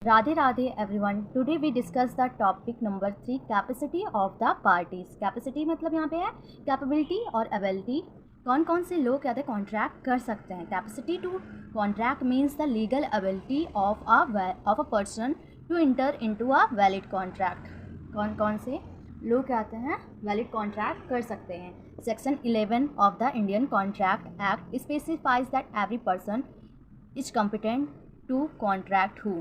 Radhe Radhe everyone. Today we discuss the topic number 3 capacity of the parties. Capacity मतलब यहाँ पे है capability और ability. कौन कौन से लोग कहते हैं कॉन्ट्रैक्ट कर सकते हैं. Capacity to contract means the legal ability of a person to enter into a valid contract. कौन कौन से लोग कहते हैं वैलिड कॉन्ट्रैक्ट कर सकते हैं. Section 11 of the Indian Contract Act specifies that every person is competent to contract who.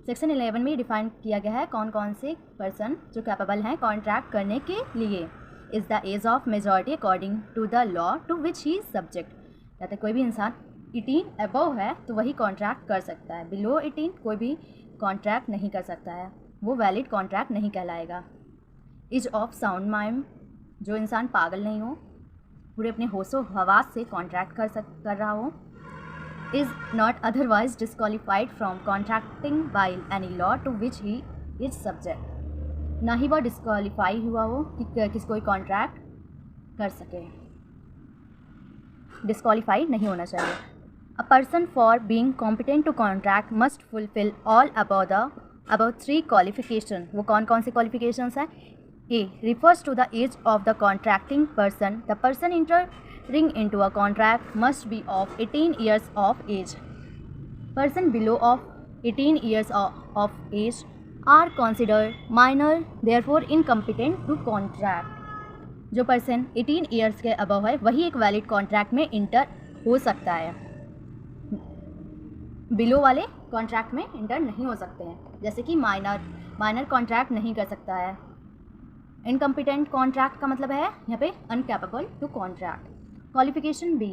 Section 11 में डिफाइन किया गया है कौन कौन से पर्सन जो कैपेबल हैं कॉन्ट्रैक्ट करने के लिए. Is the age of majority according to the law to which he subject. कहते हैं कोई भी इंसान 18 अबव है तो वही कॉन्ट्रैक्ट कर सकता है. बिलो 18 कोई भी कॉन्ट्रैक्ट नहीं कर सकता है, वो वैलिड कॉन्ट्रैक्ट नहीं कहलाएगा. इज ऑफ साउंड माइंड, जो इंसान पागल नहीं हो, पूरे अपने होशो हवास से कॉन्ट्रैक्ट कर रहा हो. is not otherwise disqualified from contracting by any law to which he is subject. ना ही वह डिस्क्वालीफाई हुआ हो कि किसी कोई कॉन्ट्रैक्ट कर सके. डिस्क्वालीफाई नहीं होना चाहिए. A person for being competent to contract must fulfil all about 3 qualification. वो कौन कौन से क्वालिफिकेशंस हैं. A refers to the age of the contracting person. The person entering into a contract must be of 18 years of age. Person below of 18 years of age are considered minor, therefore incompetent to contract. जो person 18 years के above है वही एक valid contract में enter हो सकता है. Below वाले कॉन्ट्रैक्ट में इंटर नहीं हो सकते हैं, जैसे कि माइनर कॉन्ट्रैक्ट नहीं कर सकता है. इनकम्पिटेंट कॉन्ट्रैक्ट का मतलब है यहाँ पे uncapable to contract. Qualification B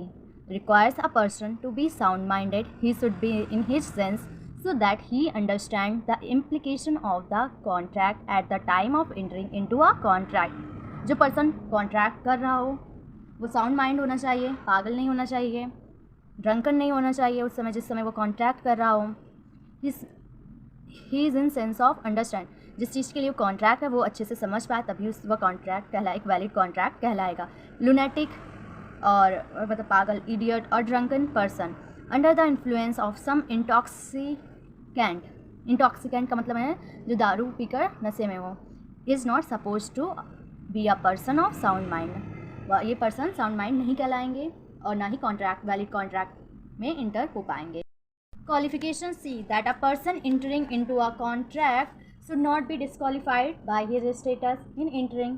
requires a person to be sound-minded. He should be in his sense so that he understands the implication of the contract at the time of entering into a contract. जो person contract कर रहा हो वो sound mind होना चाहिए, पागल नहीं होना चाहिए, ड्रंकन नहीं होना चाहिए उस समय जिस समय वो कॉन्ट्रैक्ट कर रहा हो. He is in sense of understand. जिस चीज़ के लिए वो कॉन्ट्रैक्ट है वो अच्छे से समझ पाए तभी वह कॉन्ट्रैक्ट एक वैलिड कॉन्ट्रैक्ट कहलाएगा. लुनेटिक और मतलब पागल, इडियट और drunken person under the influence of some intoxicant. Intoxicant का मतलब है जो दारू पीकर नशे में हो. Is not suppose to be a person of sound mind. ये पर्सन साउंड माइंड नहीं कहलाएंगे और ना ही वैलिड कॉन्ट्रैक्ट में इंटर हो पाएंगे. Qualification see that a person entering into a contract should not be disqualified by his status in entering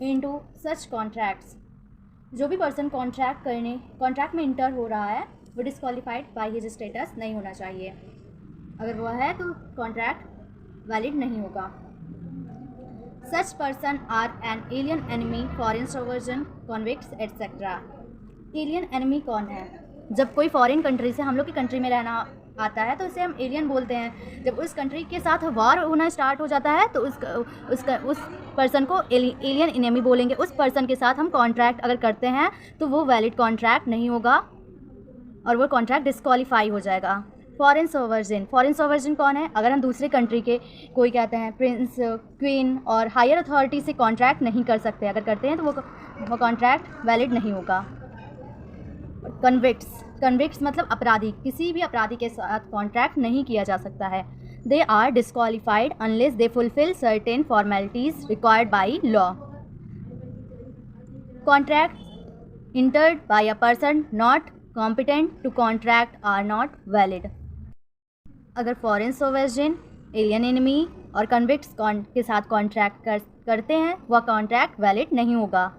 into such contracts. जो भी पर्सन कॉन्ट्रैक्ट में इंटर हो रहा है वो डिस्क्वालीफाइड बाय हिज स्टेटस नहीं होना चाहिए. अगर वो है तो कॉन्ट्रैक्ट वैलिड नहीं होगा. Such person are an alien enemy, foreign sovereign, convicts etcetera. Alien enemy कौन है. जब कोई फॉरेन कंट्री से हम लोग की कंट्री में रहना आता है तो इसे हम एलियन बोलते हैं. जब उस कंट्री के साथ वार होना स्टार्ट हो जाता है तो उस पर्सन को एलियन एनिमी बोलेंगे. उस पर्सन के साथ हम कॉन्ट्रैक्ट अगर करते हैं तो वो वैलिड कॉन्ट्रैक्ट नहीं होगा और वो कॉन्ट्रैक्ट डिस्क्वालीफाई हो जाएगा. फॉरेन सोवर्जन कौन है. अगर हम दूसरे कंट्री के कोई कहते हैं प्रिंस, क्वीन और हायर अथॉरिटी से कॉन्ट्रैक्ट नहीं कर सकते, अगर करते हैं तो वो कॉन्ट्रैक्ट वैलिड नहीं होगा. कन्विक्ट्स मतलब अपराधी. किसी भी अपराधी के साथ कॉन्ट्रैक्ट नहीं किया जा सकता है. They are disqualified unless they fulfil certain formalities required by law. Contract entered by a person not competent to contract are not valid. अगर फॉरेन सोवर्जन, एलियन एनिमी और कन्विक्ट्स के साथ कॉन्ट्रैक्ट करते हैं वह कॉन्ट्रैक्ट वैलिड नहीं होगा.